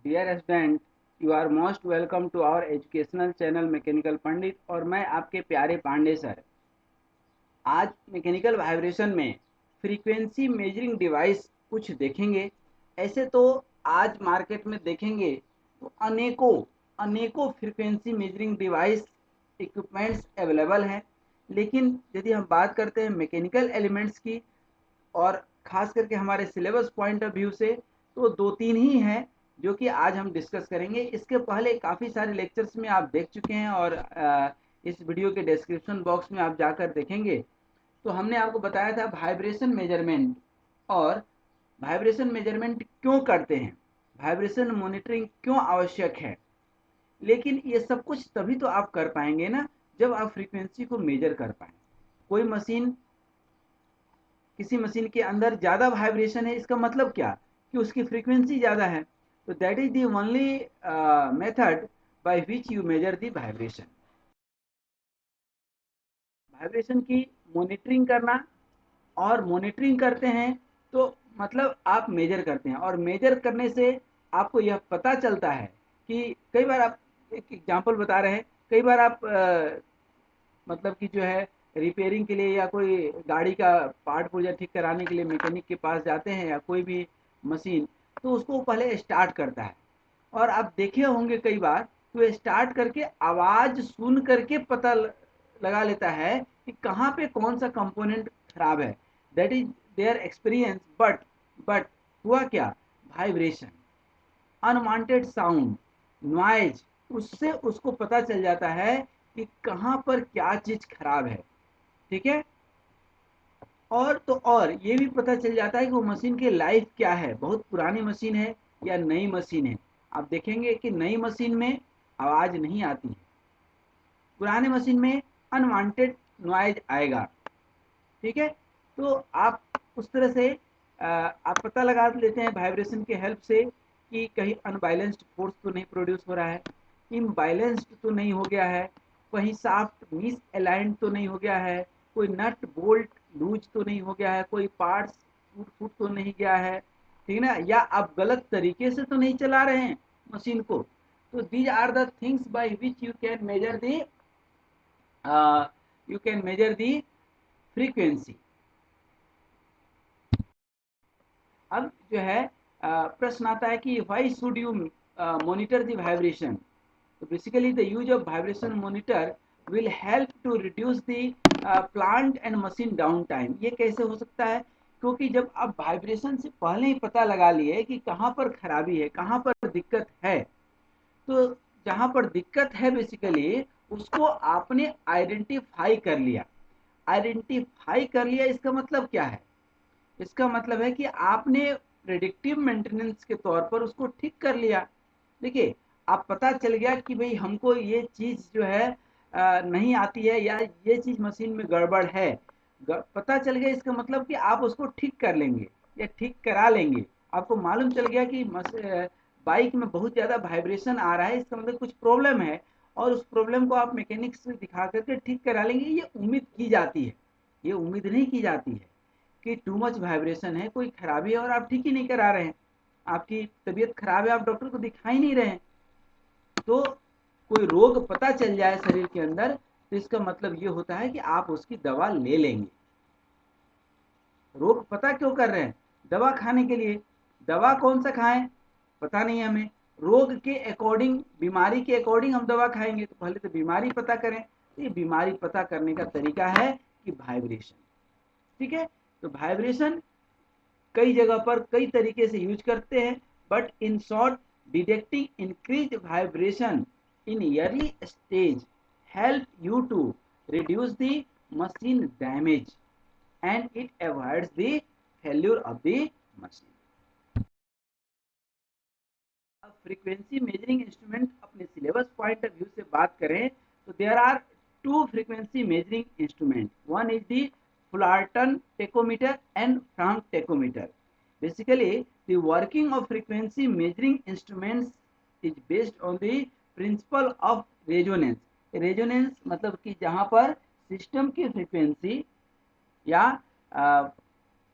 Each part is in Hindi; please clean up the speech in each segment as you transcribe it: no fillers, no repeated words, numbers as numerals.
Dear student, you are most welcome to our educational channel mechanical Pandit. और मैं आपके प्यारे पांडे सर। आज मैकेनिकल वाइब्रेशन में फ्रीक्वेंसी मेजरिंग डिवाइस कुछ देखेंगे। ऐसे तो आज मार्केट में देखेंगे तो अनेकों अनेकों frequency measuring device equipments available हैं, लेकिन यदि हम बात करते हैं मैकेनिकल एलिमेंट्स की और ख़ास करके हमारे सिलेबस पॉइंट ऑफ व्यू से, तो 2-3 ही हैं जो कि आज हम डिस्कस करेंगे। इसके पहले काफ़ी सारे लेक्चर्स में आप देख चुके हैं और इस वीडियो के डिस्क्रिप्शन बॉक्स में आप जाकर देखेंगे तो हमने आपको बताया था वाइब्रेशन मेजरमेंट। और वाइब्रेशन मेजरमेंट क्यों करते हैं, वाइब्रेशन मॉनिटरिंग क्यों आवश्यक है। लेकिन ये सब कुछ तभी तो आप कर पाएंगे ना जब आप फ्रीक्वेंसी को मेजर कर पाएँ। कोई मशीन, किसी मशीन के अंदर ज़्यादा वाइब्रेशन है, इसका मतलब क्या कि उसकी फ्रीक्वेंसी ज़्यादा है। तो that is the only method by which you measure the vibration. Vibration की मॉनिटरिंग करना, और मॉनिटरिंग करते हैं तो मतलब आप मेजर करते हैं, और मेजर करने से आपको यह पता चलता है कि कई बार आप, एक एग्जांपल बता रहे हैं, कई बार आप मतलब कि जो है रिपेयरिंग के लिए या कोई गाड़ी का पार्ट पुर्जा ठीक कराने के लिए मैकेनिक के पास जाते हैं या कोई भी मशीन, तो उसको पहले स्टार्ट करता है। और आप देखे होंगे कई बार तो स्टार्ट करके आवाज़ सुन करके पता लगा लेता है कि कहाँ पे कौन सा कंपोनेंट खराब है। That is their experience. But हुआ क्या, वाइब्रेशन, अनवांटेड साउंड, नॉइज, उससे उसको पता चल जाता है कि कहाँ पर क्या चीज़ खराब है। ठीक है। और तो और ये भी पता चल जाता है कि वो मशीन की लाइफ क्या है, बहुत पुरानी मशीन है या नई मशीन है। आप देखेंगे कि नई मशीन में आवाज़ नहीं आती है, पुराने मशीन में अनवांटेड नॉइज आएगा। ठीक है। तो आप उस तरह से आप पता लगा लेते हैं वाइब्रेशन के हेल्प से कि कहीं अनबैलेंस्ड फोर्स तो नहीं प्रोड्यूस हो रहा है, इम्बैलेंस्ड तो नहीं हो गया है, कहीं शाफ्ट मिस अलाइंड तो नहीं हो गया है, कोई नट बोल्ट लूज तो नहीं हो गया है, कोई पार्ट्स टूट फूट तो नहीं गया है। ठीक है ना, या आप गलत तरीके से तो नहीं चला रहे हैं मशीन को। तो these are the things by which you can measure the frequency. अब जो है प्रश्न आता है कि why should you monitor the vibration. तो basically the use of vibration monitor will help to reduce the plant and machine down time. ये कैसे हो सकता है, क्योंकि जब आप वाइब्रेशन से पहले ही पता लगा लिए कि कहाँ पर खराबी है, कहाँ पर दिक्कत है, तो जहाँ पर दिक्कत है बेसिकली उसको आपने आइडेंटिफाई कर लिया। आइडेंटिफाई कर लिया इसका मतलब क्या है, इसका मतलब है कि आपने प्रेडिक्टिव मेंटेनेंस के तौर पर उसको ठीक कर लिया। देखिए, आप पता चल गया कि भाई हमको ये चीज़ जो है नहीं आती है, या ये चीज़ मशीन में गड़बड़ है। पता चल गया, इसका मतलब कि आप उसको ठीक कर लेंगे या ठीक करा लेंगे। आपको मालूम चल गया कि बाइक में बहुत ज़्यादा वाइब्रेशन आ रहा है, इसका मतलब कुछ प्रॉब्लम है, और उस प्रॉब्लम को आप मैकेनिक से दिखा करके ठीक करा लेंगे। ये उम्मीद की जाती है, ये उम्मीद नहीं की जाती है कि टू मच वाइब्रेशन है, कोई खराबी है और आप ठीक ही नहीं करा रहे हैं, आपकी तबीयत खराब है, आप डॉक्टर को दिखा ही नहीं रहे हैं। तो कोई रोग पता चल जाए शरीर के अंदर, तो इसका मतलब ये होता है कि आप उसकी दवा ले लेंगे। रोग पता क्यों कर रहे हैं, दवा खाने के लिए। दवा कौन सा खाएं पता नहीं हमें, रोग के अकॉर्डिंग, बीमारी के अकॉर्डिंग हम दवा खाएंगे। तो पहले तो बीमारी पता करें। तो ये बीमारी पता करने का तरीका है कि वाइब्रेशन। ठीक है। तो वाइब्रेशन कई जगह पर कई तरीके से यूज करते हैं, but in short, detecting increase vibration in early stage help you to reduce the machine damage and it avoids the failure of the machine. अब फ्रीक्वेंसी मेजरिंग इंस्ट्रूमेंट अपने सिलेबस पॉइंट ऑफ व्यू से बात करें तो there are two frequency measuring instrument. One is the Fullerton tachometer and Frank tachometer. Basically, the working of frequency measuring instruments is based on the principle of resonance. Resonance मतलब कि जहाँ पर सिस्टम की फ्रीक्वेंसी या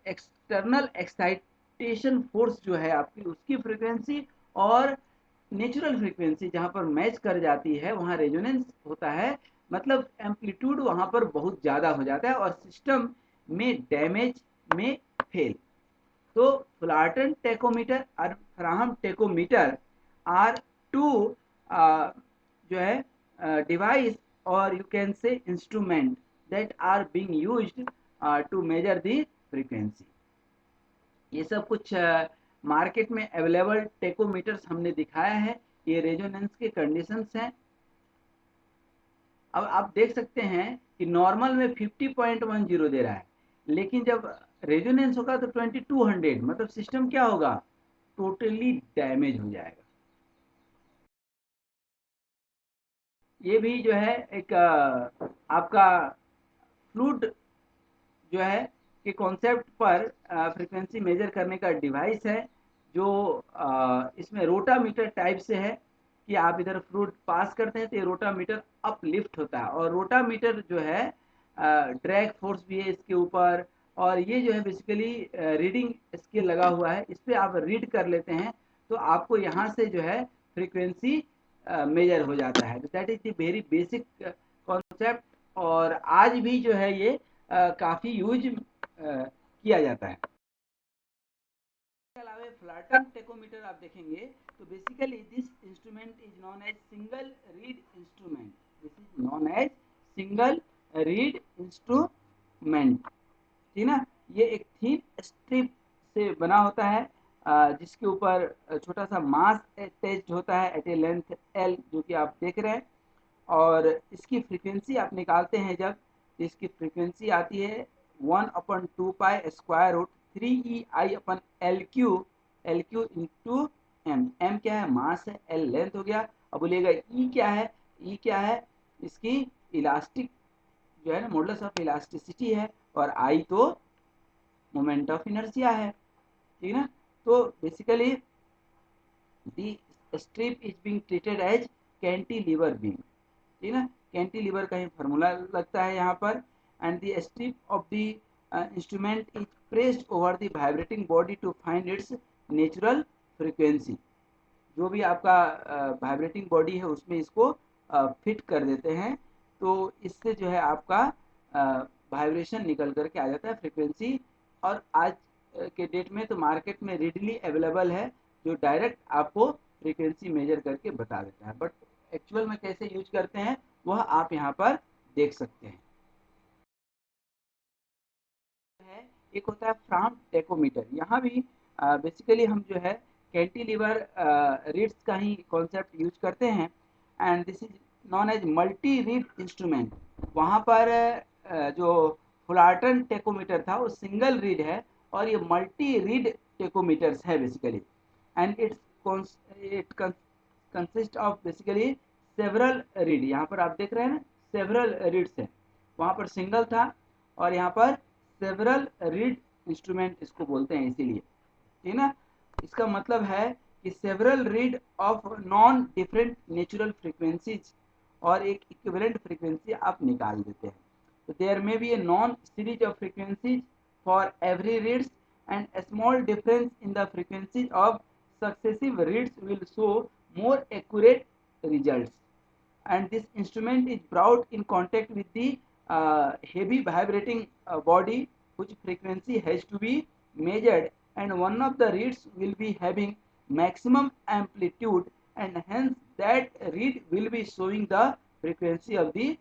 एक्सटर्नल एक्साइटेशन फोर्स जो है आपकी, उसकी फ्रीक्वेंसी और नेचुरल फ्रीक्वेंसी जहाँ पर मैच कर जाती है वहाँ रेजोनेंस होता है, मतलब एम्पलीट्यूड वहाँ पर बहुत ज़्यादा हो जाता है और सिस्टम में डैमेज में फेल। तो फुलार्टन टेकोमीटर और फ्राहम टेकोमीटर आर टू जो है डिवाइस और you can say instrument that are being used to measure the frequency. ये सब कुछ मार्केट में अवेलेबल टेकोमीटर्स हमने दिखाया है, ये रेजोनेंस के कंडीशंस हैं। अब आप देख सकते हैं कि नॉर्मल में 50.10 दे रहा है, लेकिन जब रेजोनेंस होगा तो 2200, मतलब सिस्टम क्या होगा, टोटली डैमेज हो जाएगा। ये भी जो है एक आपका फ्लूड जो है कि कॉन्सेप्ट पर फ्रीक्वेंसी मेजर करने का डिवाइस है, जो इसमें रोटामीटर टाइप से है कि आप इधर फ्लूइड पास करते हैं तो ये रोटामीटर अप लिफ्ट होता है, और रोटामीटर जो है ड्रैग फोर्स भी है इसके ऊपर, और ये जो है बेसिकली रीडिंग स्केल लगा हुआ है, इस पर आप रीड कर लेते हैं तो आपको यहाँ से जो है फ्रीक्वेंसी मेजर हो जाता है। तो that is the very basic concept, और आज भी जो है ये काफ़ी यूज किया जाता है। इसके अलावा फ्लैटन टेकोमीटर आप देखेंगे तो basically this instrument is known as single reed instrument, this is known as single reed instrument, ठीक ना। ये एक थीन स्ट्रिप से बना होता है जिसके ऊपर छोटा सा मास अटैच्ड होता है एट ए लेंथ एल, जो कि आप देख रहे हैं, और इसकी फ्रीक्वेंसी आप निकालते हैं जब, इसकी फ्रीक्वेंसी आती है 1/2π√3 EI/L cube, L cube into M, M क्या है, मास है, एल लेंथ हो गया। अब बोलिएगा ई क्या है, ई क्या है, इसकी इलास्टिक जो है ना मॉडुलस ऑफ इलास्टिसिटी है, और आई तो मोमेंट ऑफ इनर्शिया है, ठीक है ना। तो basically the strip is being treated as cantilever beam, ठीक है ना, कैंटिलीवर का ही फार्मूला लगता है यहाँ पर। And the strip of the instrument is pressed over the vibrating body to find its natural frequency. जो भी आपका वाइब्रेटिंग बॉडी है उसमें इसको फिट कर देते हैं, तो इससे जो है आपका वाइब्रेशन निकल करके आ जाता है फ्रीक्वेंसी। और आज के डेट में तो मार्केट में रेडली अवेलेबल है, जो डायरेक्ट आपको फ्रीक्वेंसी मेजर करके बता देता है, बट एक्चुअल में कैसे यूज करते हैं वह आप यहाँ पर देख सकते हैं। है एक होता है फ्राम टेकोमीटर, यहाँ भी बेसिकली हम जो है कैंटिलीवर रीड्स का ही कॉन्सेप्ट यूज करते हैं, and this is known as multi reed instrument. वहाँ पर जो फुलार्टन टेकोमीटर था वो सिंगल रीड है, और ये मल्टी रीड टेकोमीटर्स है basically, and it consist of basically several read. यहाँ पर आप देख रहे हैं ना, सेवरल रीड्स है, वहाँ पर सिंगल था और यहाँ पर सेवरल रीड इंस्ट्रूमेंट इसको बोलते हैं इसीलिए, ठीक ना। इसका मतलब है कि several read of non different natural frequencies और एक इक्विवेलेंट फ्रीक्वेंसी आप निकाल देते हैं। तो there may be a known series of frequencies for every reeds, and a small difference in the frequencies of successive reads will show more accurate results, and this instrument is brought in contact with the heavy vibrating body whose frequency has to be measured, and one of the reeds will be having maximum amplitude, and hence that reed will be showing the frequency of the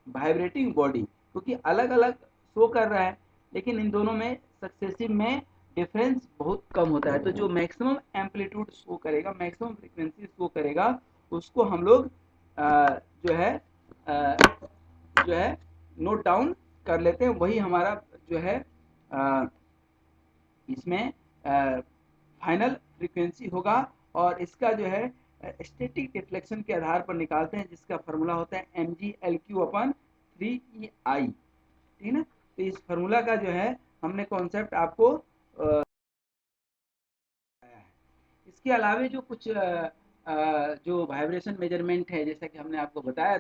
vibrating body, क्योंकि अलग अलग शो कर रहा है लेकिन इन दोनों में सक्सेसिव में डिफरेंस बहुत कम होता है। तो जो मैक्सिमम एम्पलीट्यूड शो करेगा, मैक्सिमम फ्रीक्वेंसी शो करेगा, उसको हम लोग जो है अ, जो है नोट डाउन कर लेते हैं, वही हमारा जो है अ, इसमें फाइनल फ्रीक्वेंसी होगा। और इसका जो है स्टैटिक डिफ्लेक्शन के आधार पर निकालते हैं, जिसका फार्मूला होता है mg/L/3 EI, ठीक है ना। तो इस फार्मूला का जो है हमने कॉन्सेप्ट आपको बताया है। इसके अलावे जो कुछ जो वाइब्रेशन मेजरमेंट है, जैसा कि हमने आपको कि बताया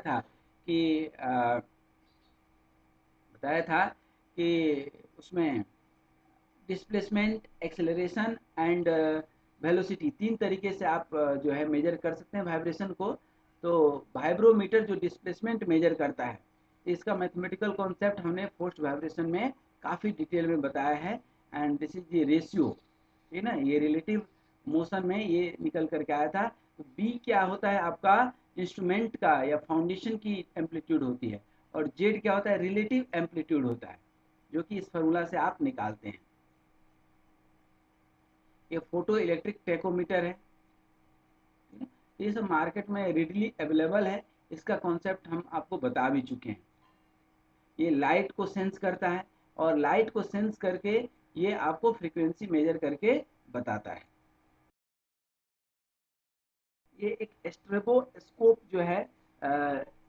था कि उसमें डिस्प्लेसमेंट, एक्सेलरेशन एंड वेलोसिटी, 3 तरीके से आप जो है मेजर कर सकते हैं वाइब्रेशन को। तो वाइब्रोमीटर जो डिस्प्लेसमेंट मेजर करता है, इसका मैथमेटिकल कॉन्सेप्ट हमने पोस्ट वाइब्रेशन में काफ़ी डिटेल में बताया है। And this is the ratio, ठीक है ना, ये रिलेटिव मोशन में ये निकल करके आया था। तो बी क्या होता है आपका, इंस्ट्रूमेंट का या फाउंडेशन की एम्पलीट्यूड होती है, और जेड क्या होता है, रिलेटिव एम्पलीट्यूड होता है, जो कि इस फॉर्मूला से आप निकालते हैं। ये फोटो इलेक्ट्रिक टेकोमीटर है, ये सब मार्केट में रिडली अवेलेबल है। इसका कॉन्सेप्ट हम आपको बता भी चुके हैं। ये लाइट को सेंस करता है, और लाइट को सेंस करके ये आपको फ्रीक्वेंसी मेजर करके बताता है। ये एक स्ट्रोबोस्कोप जो है,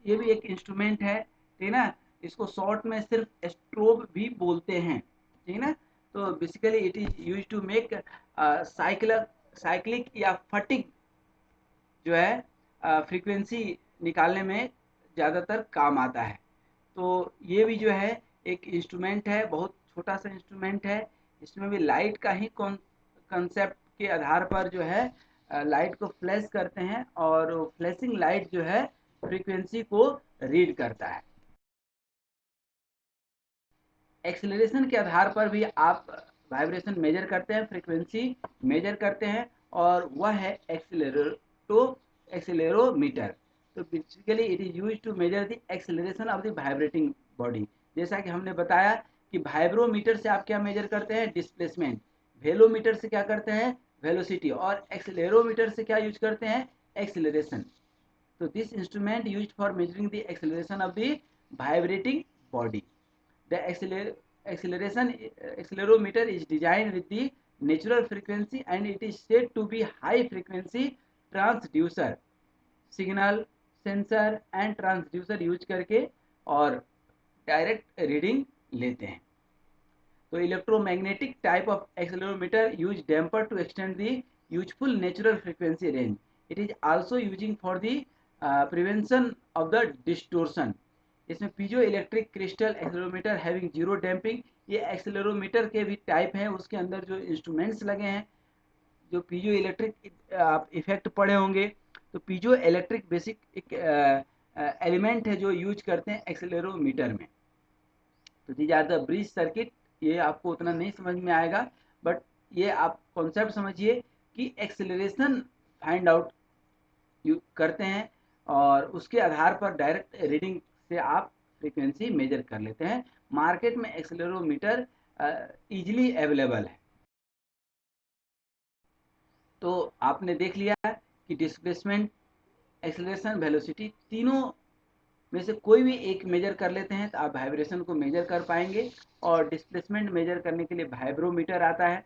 ये भी एक इंस्ट्रूमेंट है, ठीक ना। इसको शॉर्ट में सिर्फ स्ट्रोब भी बोलते हैं, ठीक ना। तो basically it is use to make cyclic या फटिक जो है फ्रीक्वेंसी निकालने में ज़्यादातर काम आता है। तो ये भी जो है एक इंस्ट्रूमेंट है, बहुत छोटा सा इंस्ट्रूमेंट है। इसमें भी लाइट का ही कंसेप्ट के आधार पर जो है लाइट को फ्लैश करते हैं, और फ्लैशिंग लाइट जो है फ्रीक्वेंसी को रीड करता है। एक्सेलरेशन के आधार पर भी आप वाइब्रेशन मेजर करते हैं, फ्रीक्वेंसी मेजर करते हैं, और वह है एक्सेलेरोमीटर। तो basically it is use to measure the acceleration of the vibrating body. जैसा कि हमने बताया कि वाइब्रोमीटर से आप क्या मेजर करते हैं, डिस्प्लेसमेंट। वेलोमीटर से क्या करते हैं, वेलोसिटी। और एक्सेलेरोमीटर से क्या यूज करते हैं, एक्सेलरेशन। तो this instrument used for measuring the acceleration of the vibrating body. The accelerometer is designed with the natural frequency, and it is said to be high frequency transducer, signal sensor and transducer use करके और डायरेक्ट रीडिंग लेते हैं। तो electromagnetic type of accelerometer use damper to extend the useful natural frequency range. It is also using for the prevention of the distortion. इसमें piezo electric crystal accelerometer having zero damping, ये एक्सेलेरोमीटर के भी टाइप हैं। उसके अंदर जो इंस्ट्रूमेंट्स लगे हैं, जो पीजो इलेक्ट्रिक आप इफेक्ट पढ़े होंगे, तो पीजो इलेक्ट्रिक बेसिक एक एलिमेंट है जो यूज करते हैं एक्सेलेरोमीटर में। तो these are the bridge circuit. ये आपको उतना नहीं समझ में आएगा, बट ये आप कॉन्सेप्ट समझिए कि एक्सेलरेशन फाइंड आउट करते हैं, और उसके आधार पर डायरेक्ट रीडिंग से आप फ्रीक्वेंसी मेजर कर लेते हैं। मार्केट में एक्सेलेरोमीटर इजीली अवेलेबल है। तो आपने देख लिया कि डिस्प्लेसमेंट, एक्सेलरेशन, वेलोसिटी, तीनों में से कोई भी एक मेजर कर लेते हैं तो आप वाइब्रेशन को मेजर कर पाएंगे। और डिस्प्लेसमेंट मेजर करने के लिए वाइब्रोमीटर आता है,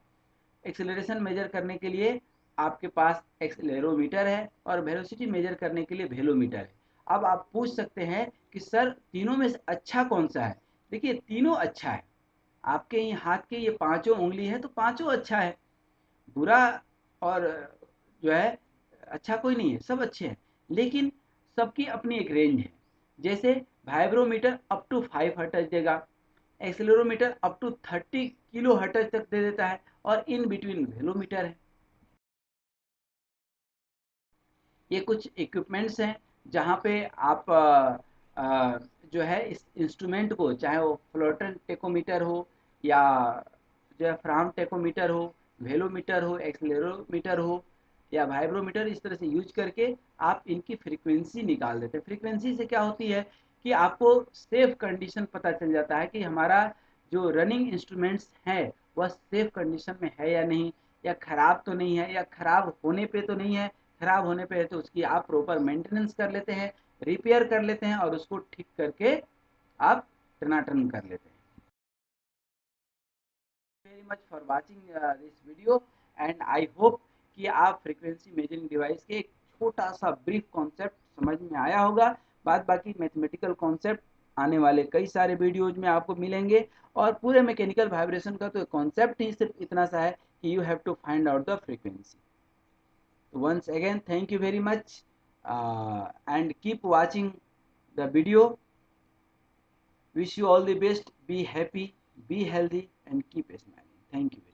एक्सेलरेशन मेजर करने के लिए आपके पास एक्सेलेरोमीटर है, और वेलोसिटी मेजर करने के लिए वेलोमीटर है। अब आप पूछ सकते हैं कि सर तीनों में से अच्छा कौन सा है। देखिए तीनों अच्छा है। आपके ये हाथ के ये पांचों उंगली है तो पांचों अच्छा है, बुरा और जो है अच्छा कोई नहीं है, सब अच्छे हैं। लेकिन सबकी अपनी एक रेंज है। जैसे वाइब्रोमीटर अप टू 5 हर्ट्ज देगा, accelerometer up to 30 kilo hertz तक दे देता है, और इन बिटवीन वेलोमीटर है। ये कुछ इक्विपमेंट्स हैं जहाँ पे आप जो है इस इंस्ट्रूमेंट को, चाहे वो फ्लोटन टेकोमीटर हो, या जो है फ्राम टेकोमीटर हो, वेलोमीटर हो, एक्सेलेरोमीटर हो, या वाइब्रोमीटर, इस तरह से यूज करके आप इनकी फ्रीक्वेंसी निकाल देते हैं। फ्रीक्वेंसी से क्या होती है कि आपको सेफ कंडीशन पता चल जाता है कि हमारा जो रनिंग इंस्ट्रूमेंट्स है वह सेफ कंडीशन में है या नहीं, या खराब तो नहीं है, या खराब होने पे तो नहीं है। खराब होने पे है तो उसकी आप प्रॉपर मेंटेनेंस कर लेते हैं, रिपेयर कर लेते हैं, और उसको ठीक करके आप टनाटन कर लेते हैं। Very much for watching this video, and I hope कि आप फ्रीक्वेंसी मेजरिंग डिवाइस के एक छोटा सा ब्रीफ कॉन्सेप्ट समझ में आया होगा। बाद बाकी मैथमेटिकल कॉन्सेप्ट आने वाले कई सारे वीडियोज में आपको मिलेंगे, और पूरे मैकेनिकल वाइब्रेशन का तो कॉन्सेप्ट ही सिर्फ इतना सा है कि you have to find out the frequency. Once again, thank you very much, and keep watching the video. Wish you all the best. Be happy, be healthy, and keep smiling. Thank you.